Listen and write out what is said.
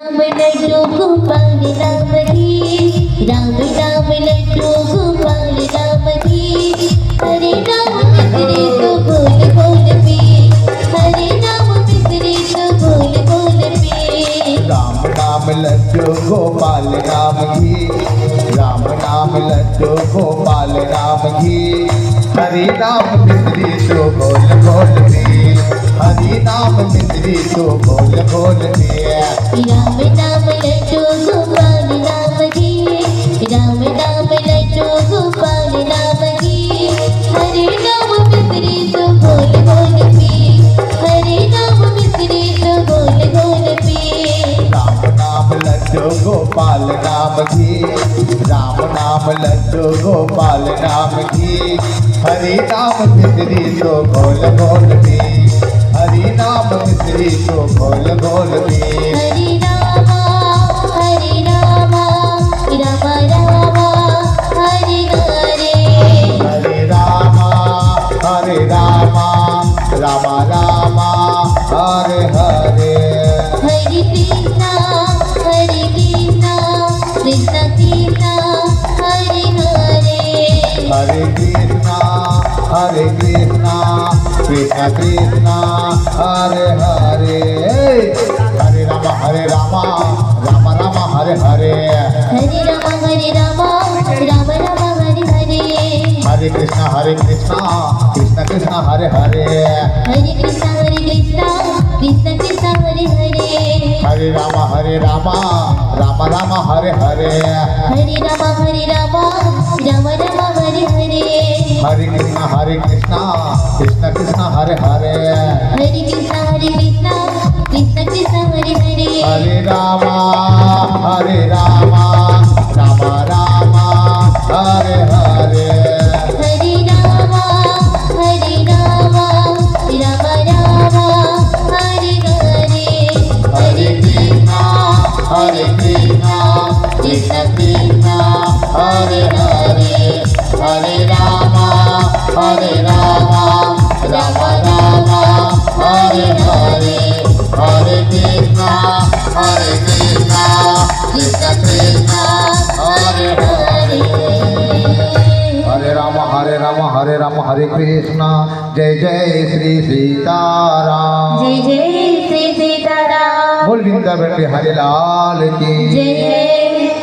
राम लड्डू गोपाल राम की राम राम लड्डू गोपाल राम की हरे राम मिसरे तो बोल बोल पे हरे राम मिसरे तो बोल बोल पे राम नाम लड्डू गोपाल राम की राम नाम लड्डू गोपाल राम की हरि नाम मिश्री तो बोल बोल पे हरि नाम मिश्री तो बोल बोल पे राम नाम लड्डू गोपाल राम की राम नाम लड्डू गोपाल राम की हरे राम मिसरे तो बोल बोल पे हरे राम मिसरे तो बोल बोल पे राम नाम लड्डू गोपाल राम की राम नाम लड्डू गोपाल राम की हरि नाम मिश्री तो बोल बोल पे हरि नाम मिश्री तो बोल बोल पे हरे राम राम राम हरे हरे हरे राम राम राम हरे हरे हरे कृष्णा कृष्ण कृष्ण हरे हरे हरे कृष्णा कृष्ण कृष्ण हरे हरे हरे राम राम राम हरे हरे हरे राम राम राम हरे हरे हरे कृष्ण कृष्ण कृष्ण हरे हरे हरे कृष्ण कृष्ण कृष्ण हरे हरे हरे राम राम राम हरे हरे हरे राम राम राम हरे हरे हरे कृष्ण कृष्ण कृष्ण हरे हरे हरे कृष्ण कृष्ण कृष्ण हरे हरे हरे राम राम राम हरे हरे हरे राम राम राम हरे हरे हरे कृष्ण कृष्ण कृष्ण हरे हरे हरे राम राम राम हरे हरे हरे कृष्ण कृष्ण कृष्ण हरे हरे हरे राम हरे कृष्ण जय जय श्री सीताराम जय जय श्री सीताराम बोल वृंदावन बिहारी लाल की जय जय